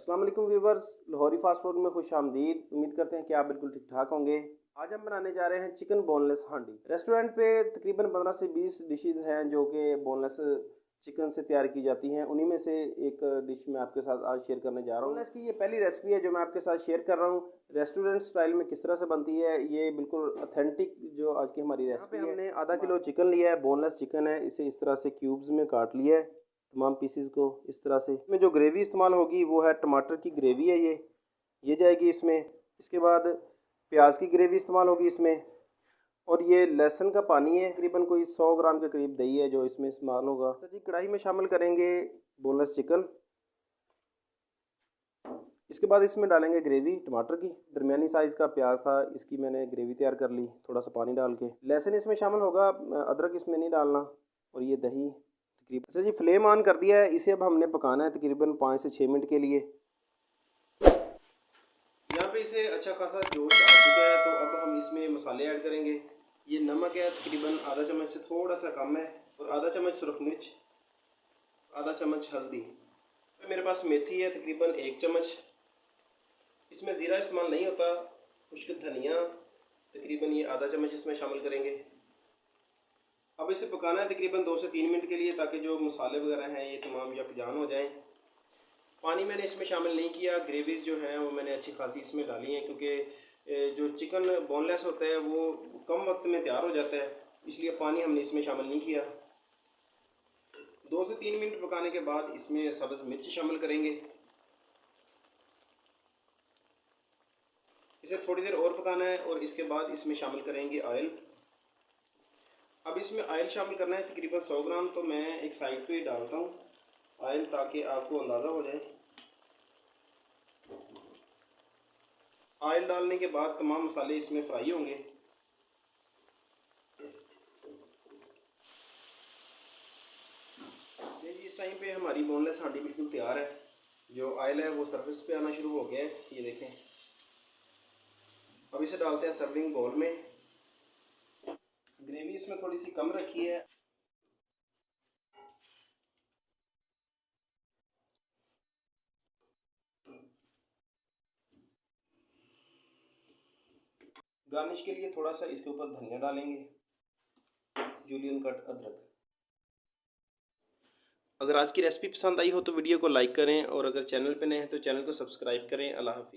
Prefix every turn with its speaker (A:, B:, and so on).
A: अस्सलाम वालेकुम viewers, Lahori fast food में खुश आमदीद। उम्मीद करते हैं कि आप बिल्कुल ठीक ठाक होंगे। आज हम बनाने जा रहे हैं चिकन बोनलेस हांडी। रेस्टोरेंट पे तकरीबन 15 से 20 डिशेस हैं जो कि बोनलेस चिकन से तैयार की जाती हैं। उन्हीं में से एक डिश मैं आपके साथ आज शेयर करने जा रहा हूँ। बोनलेस की ये पहली रेसिपी है जो मैं आपके साथ शेयर कर रहा हूँ। रेस्टोरेंट स्टाइल में किस तरह से बनती है, ये बिल्कुल ऑथेंटिक जो आज की हमारी रेसिपी है। हमने आधा किलो चिकन लिया है, बोनलेस चिकन है। इसे इस तरह से क्यूब्स में काट लिया है, तमाम पीसीज को इस तरह से। इसमें जो ग्रेवी इस्तेमाल होगी वो है टमाटर की ग्रेवी है, ये जाएगी इसमें। इसके बाद प्याज की ग्रेवी इस्तेमाल होगी इसमें, और ये लहसुन का पानी है। तकरीबन कोई 100 ग्राम के करीब दही है जो इसमें इस्तेमाल होगा। अच्छा जी, कढ़ाई में शामिल करेंगे बोनलेस चिकन। इसके बाद इसमें डालेंगे ग्रेवी टमाटर की। दरमियानी साइज़ का प्याज था, इसकी मैंने ग्रेवी तैयार कर ली थोड़ा सा पानी डाल के। लहसुन इसमें शामिल होगा, अदरक इसमें नहीं डालना। और ये दही तकरीबन। अच्छा जी, फ्लेम ऑन कर दिया है। इसे अब हमने पकाना है तकरीबन 5 से 6 मिनट के लिए। यहाँ पे इसे अच्छा खासा जोश आ चुका है, तो अब हम इसमें मसाले ऐड करेंगे। ये नमक है, तकरीबन आधा चम्मच से थोड़ा सा कम है, और आधा चम्मच सुरख मिर्च, आधा चम्मच हल्दी। मेरे पास मेथी है तकरीबन 1 चम्मच। इसमें ज़ीरा इस्तेमाल नहीं होता। खुश्क धनिया तकरीबन ये आधा चम्मच इसमें शामिल करेंगे। अब इसे पकाना है तकरीबन 2 से 3 मिनट के लिए, ताकि जो मसाले वगैरह हैं ये तमाम यकजान हो जाएं। पानी मैंने इसमें शामिल नहीं किया। ग्रेवीज जो हैं वो मैंने अच्छी खासी इसमें डाली हैं, क्योंकि जो चिकन बोनलेस होता है वो कम वक्त में तैयार हो जाता है, इसलिए पानी हमने इसमें शामिल नहीं किया। 2 से 3 मिनट पकाने के बाद इसमें सब्ज़ मिर्च शामिल करेंगे। इसे थोड़ी देर और पकाना है, और इसके बाद इसमें शामिल करेंगे ऑयल। अब इसमें ऑयल शामिल करना है तकरीबन 100 ग्राम, तो मैं एक साइड पे ही डालता हूँ ऑयल, ताकि आपको अंदाज़ा हो जाए। ऑयल डालने के बाद तमाम मसाले इसमें फ्राई होंगे। देखिए, इस टाइम पे हमारी बोनलेस हांडी बिल्कुल तैयार है। जो ऑयल है वो सरफेस पे आना शुरू हो गया है, ये देखें। अब इसे डालते हैं सर्विंग बाउल में। ग्रेवी इसमें थोड़ी सी कम रखी है। गार्निश के लिए थोड़ा सा इसके ऊपर धनिया डालेंगे, जूलियन कट अदरक। अगर आज की रेसिपी पसंद आई हो तो वीडियो को लाइक करें, और अगर चैनल पे नए हैं तो चैनल को सब्सक्राइब करें। अल्लाह हाफिज़।